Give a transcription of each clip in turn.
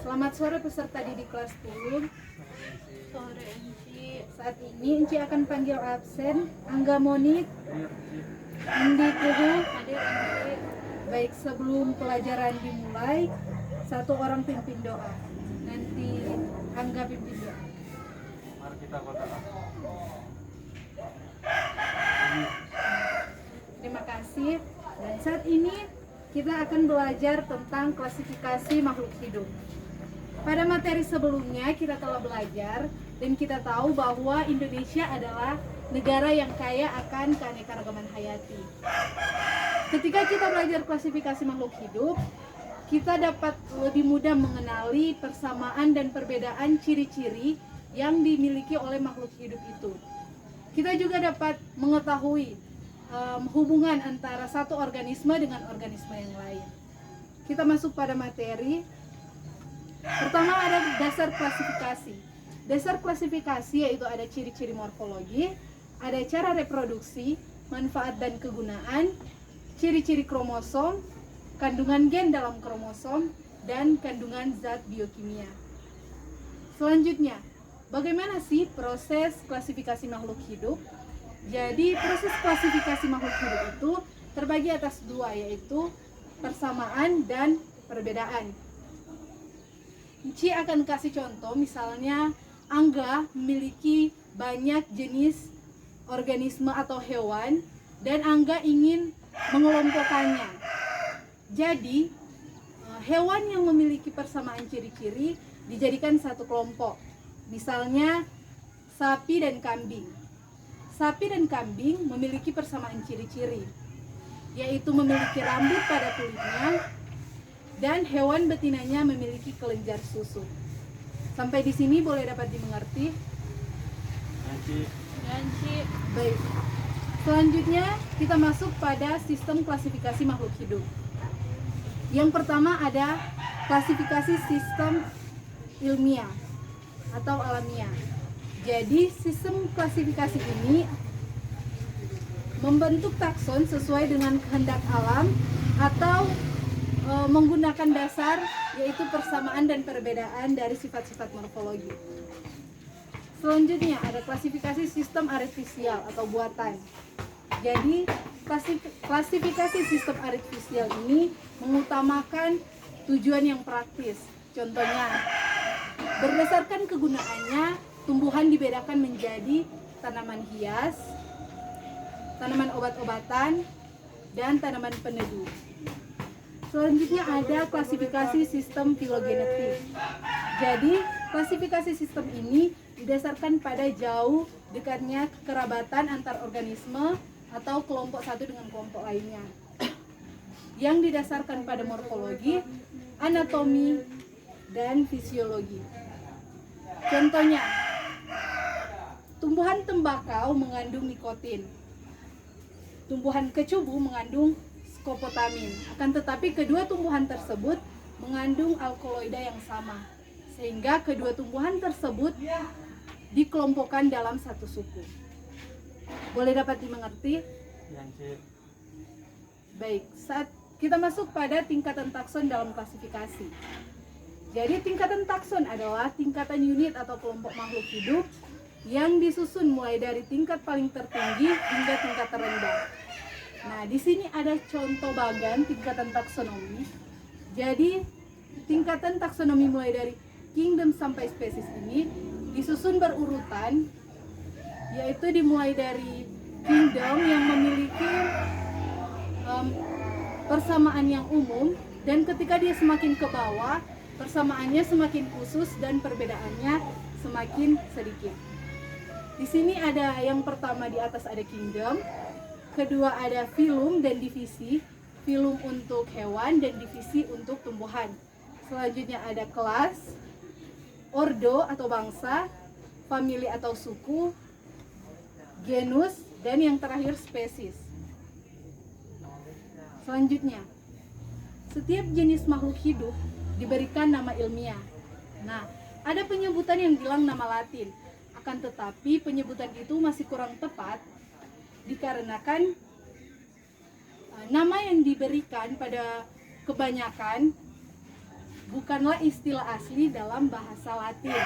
Selamat sore peserta didik kelas 10. Sore Enci. Saat ini Enci akan panggil absen Angga Monit, Indi Kuhu. Hadir Enci. Baik, sebelum pelajaran dimulai, satu orang pimpin doa. Nanti Angga pimpin doa. Mari kita berdoa. Terima kasih. Dan saat ini kita akan belajar tentang klasifikasi makhluk hidup. Pada materi sebelumnya kita telah belajar dan kita tahu bahwa Indonesia adalah negara yang kaya akan keanekaragaman hayati. Ketika kita belajar klasifikasi makhluk hidup, kita dapat lebih mudah mengenali persamaan dan perbedaan ciri-ciri yang dimiliki oleh makhluk hidup itu. Kita juga dapat mengetahui hubungan antara satu organisme dengan organisme yang lain. Kita masuk pada materi. Pertama ada dasar klasifikasi. Dasar klasifikasi yaitu ada ciri-ciri morfologi, ada cara reproduksi, manfaat dan kegunaan, ciri-ciri kromosom, kandungan gen dalam kromosom, dan kandungan zat biokimia. Selanjutnya, bagaimana sih proses klasifikasi makhluk hidup? Jadi proses klasifikasi makhluk hidup itu terbagi atas dua, yaitu persamaan dan perbedaan. Ci akan kasih contoh, misalnya Angga memiliki banyak jenis organisme atau hewan dan Angga ingin mengelompokkannya. Jadi hewan yang memiliki persamaan ciri-ciri dijadikan satu kelompok. Misalnya sapi dan kambing. Sapi dan kambing memiliki persamaan ciri-ciri, yaitu memiliki rambut pada kulitnya dan hewan betinanya memiliki kelenjar susu. Sampai di sini boleh dapat dimengerti? Enci. Baik. Selanjutnya kita masuk pada sistem klasifikasi makhluk hidup. Yang pertama ada klasifikasi sistem ilmiah atau alamiah. Jadi sistem klasifikasi ini membentuk takson sesuai dengan kehendak alam atau menggunakan dasar yaitu persamaan dan perbedaan dari sifat-sifat morfologi. Selanjutnya ada klasifikasi sistem artifisial atau buatan. Jadi klasifikasi sistem artifisial ini mengutamakan tujuan yang praktis. Contohnya, berdasarkan kegunaannya, tumbuhan dibedakan menjadi tanaman hias, tanaman obat-obatan, dan tanaman peneduh. Selanjutnya ada klasifikasi sistem filogenetik. Jadi, klasifikasi sistem ini didasarkan pada jauh dekatnya kekerabatan antar organisme atau kelompok satu dengan kelompok lainnya. Yang didasarkan pada morfologi, anatomi, dan fisiologi. Contohnya, tumbuhan tembakau mengandung nikotin. Tumbuhan kecubu mengandung skopotamin. Akan tetapi kedua tumbuhan tersebut mengandung alkaloida yang sama, sehingga kedua tumbuhan tersebut dikelompokkan dalam satu suku. Boleh dapat dimengerti? Baik, saat kita masuk pada tingkatan takson dalam klasifikasi. Jadi tingkatan takson adalah tingkatan unit atau kelompok makhluk hidup yang disusun mulai dari tingkat paling tertinggi hingga tingkat terendah. Nah, di sini ada contoh bagan tingkatan taksonomi. Jadi, tingkatan taksonomi mulai dari kingdom sampai spesies ini disusun berurutan, yaitu dimulai dari kingdom yang memiliki persamaan yang umum, dan ketika dia semakin ke bawah, persamaannya semakin khusus dan perbedaannya semakin sedikit. Di sini ada yang pertama di atas ada kingdom, kedua ada filum dan divisi. Filum untuk hewan dan divisi untuk tumbuhan. Selanjutnya ada kelas, ordo atau bangsa, famili atau suku, genus, dan yang terakhir spesies. Selanjutnya, setiap jenis makhluk hidup diberikan nama ilmiah. Nah, ada penyebutan yang bilang nama Latin. Akan tetapi penyebutan itu masih kurang tepat dikarenakan nama yang diberikan pada kebanyakan bukanlah istilah asli dalam bahasa Latin,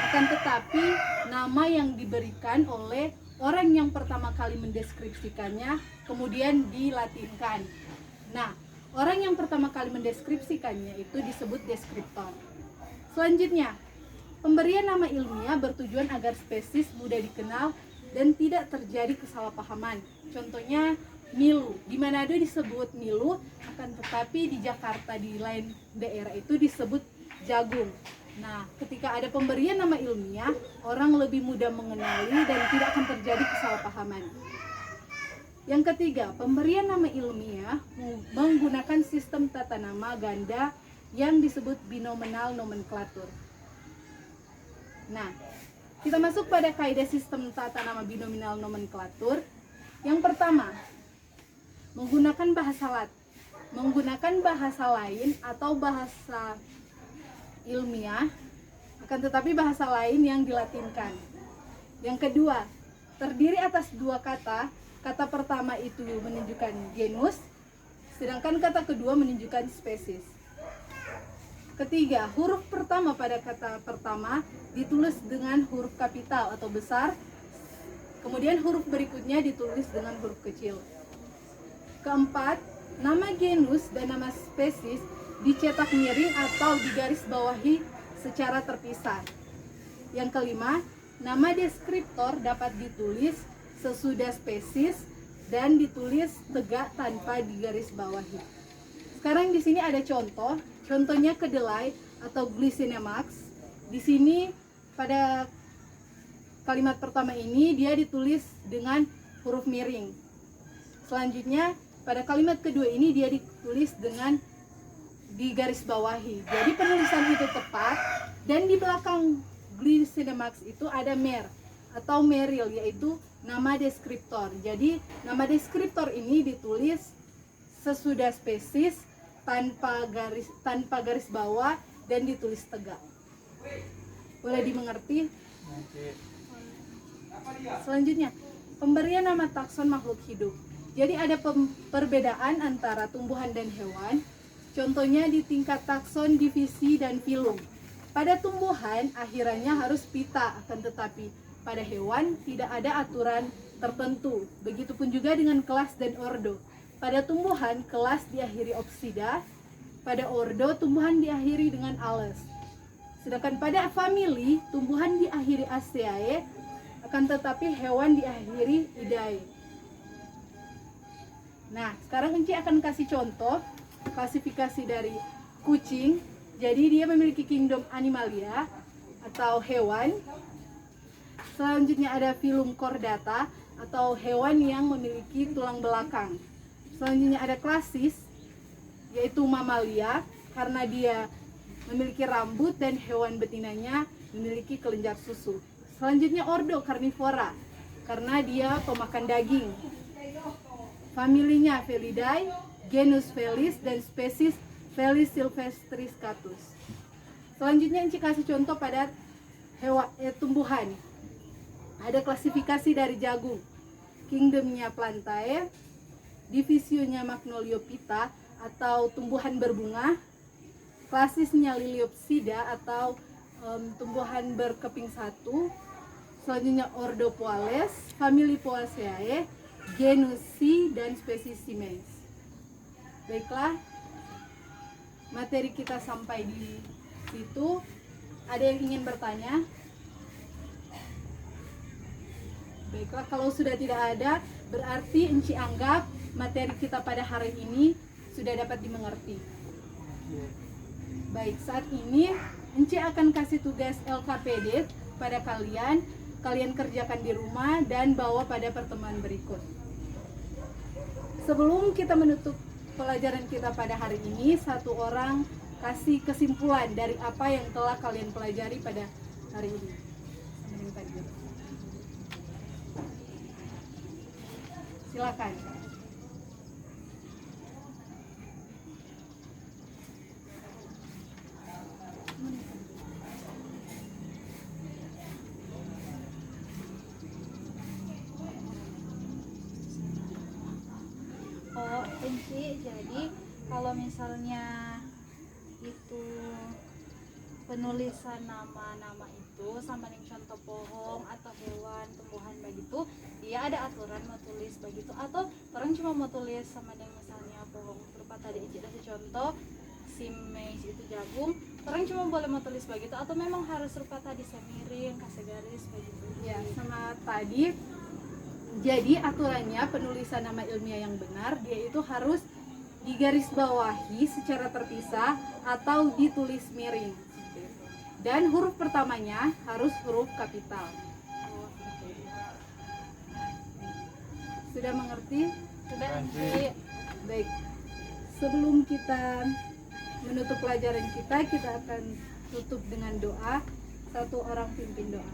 akan tetapi nama yang diberikan oleh orang yang pertama kali mendeskripsikannya kemudian dilatinkan. Nah, orang yang pertama kali mendeskripsikannya itu disebut deskriptor. Selanjutnya, pemberian nama ilmiah bertujuan agar spesies mudah dikenal dan tidak terjadi kesalahpahaman. Contohnya Nilu, di Manado disebut Nilu, akan tetapi di Jakarta di lain daerah itu disebut jagung. Nah, ketika ada pemberian nama ilmiah, orang lebih mudah mengenali dan tidak akan terjadi kesalahpahaman. Yang ketiga, pemberian nama ilmiah menggunakan sistem tata nama ganda yang disebut binominal nomenklatur. Nah, kita masuk pada kaidah sistem tata nama binominal nomenklatur. Yang pertama, menggunakan bahasa lain atau bahasa ilmiah, akan tetapi bahasa lain yang dilatinkan. Yang kedua, terdiri atas dua kata. Kata pertama itu menunjukkan genus, sedangkan kata kedua menunjukkan spesies. Ketiga, huruf pertama pada kata pertama ditulis dengan huruf kapital atau besar, kemudian huruf berikutnya ditulis dengan huruf kecil. Keempat, nama genus dan nama spesies dicetak miring atau digaris bawahi secara terpisah. Yang kelima, nama deskriptor dapat ditulis sesudah spesies dan ditulis tegak tanpa digaris bawahi. Sekarang di sini ada contoh. Contohnya kedelai atau Glycinemax. Di sini pada kalimat pertama ini dia ditulis dengan huruf miring. Selanjutnya pada kalimat kedua ini dia ditulis dengan digaris bawahi. Jadi penulisan itu tepat, dan di belakang Glycinemax itu ada mer atau meril, yaitu nama deskriptor. Jadi nama deskriptor ini ditulis sesudah spesies tanpa garis bawah dan ditulis tegak. Boleh dimengerti? Selanjutnya, pemberian nama takson makhluk hidup. Jadi ada perbedaan antara tumbuhan dan hewan. Contohnya di tingkat takson, divisi, dan filum. Pada tumbuhan akhirannya harus pita, akan tetapi pada hewan tidak ada aturan tertentu. Begitupun juga dengan kelas dan ordo. Pada tumbuhan kelas diakhiri opsida, pada ordo tumbuhan diakhiri dengan ales. Sedangkan pada famili tumbuhan diakhiri Asteae, akan tetapi hewan diakhiri Idae. Nah, sekarang Enci akan kasih contoh klasifikasi dari kucing. Jadi dia memiliki kingdom Animalia atau hewan. Selanjutnya ada filum Chordata atau hewan yang memiliki tulang belakang. Selanjutnya ada klasis, yaitu Mamalia, karena dia memiliki rambut dan hewan betinanya memiliki kelenjar susu. Selanjutnya ordo Carnivora, karena dia pemakan daging. Familinya Felidae, genus Felis, dan spesies Felis sylvestris catus. Selanjutnya Enci kasih contoh pada tumbuhan. Ada klasifikasi dari jagung, kingdomnya Plantae, divisionya Magnoliophyta atau tumbuhan berbunga, klasisnya Liliopsida atau tumbuhan berkeping satu. Selanjutnya ordo Poales, famili Poaceae, genus C, dan spesies Simes. Baiklah, materi kita sampai di situ. Ada yang ingin bertanya? Baiklah, kalau sudah tidak ada, berarti Enci anggap materi kita pada hari ini sudah dapat dimengerti. Baik, saat ini Enci akan kasih tugas LKPD pada kalian. Kalian kerjakan di rumah dan bawa pada pertemuan berikut. Sebelum kita menutup pelajaran kita pada hari ini, satu orang kasih kesimpulan dari apa yang telah kalian pelajari pada hari ini. Silakan. Oh, Enci, jadi kalau misalnya itu penulisan nama-nama itu sama dengan contoh pohon atau hewan tumbuhan begitu, dia ada aturan mau tulis begitu, atau orang cuma mau tulis sama dengan misalnya pohon berupa tadi ijazah contoh si maize itu jagung, orang cuma boleh mau tulis begitu, atau memang harus rupa tadi semiring kasih garis begitu. Ya, sama tadi. Jadi aturannya penulisan nama ilmiah yang benar dia itu harus digarisbawahi secara terpisah atau ditulis miring. Dan huruf pertamanya harus huruf kapital. Sudah mengerti? Sudah nanti Baik. Sebelum kita menutup pelajaran kita akan tutup dengan doa. Satu orang pimpin doa.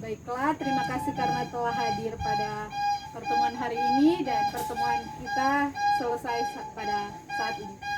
Baiklah, terima kasih karena telah hadir pada pertemuan hari ini dan pertemuan kita selesai pada saat ini.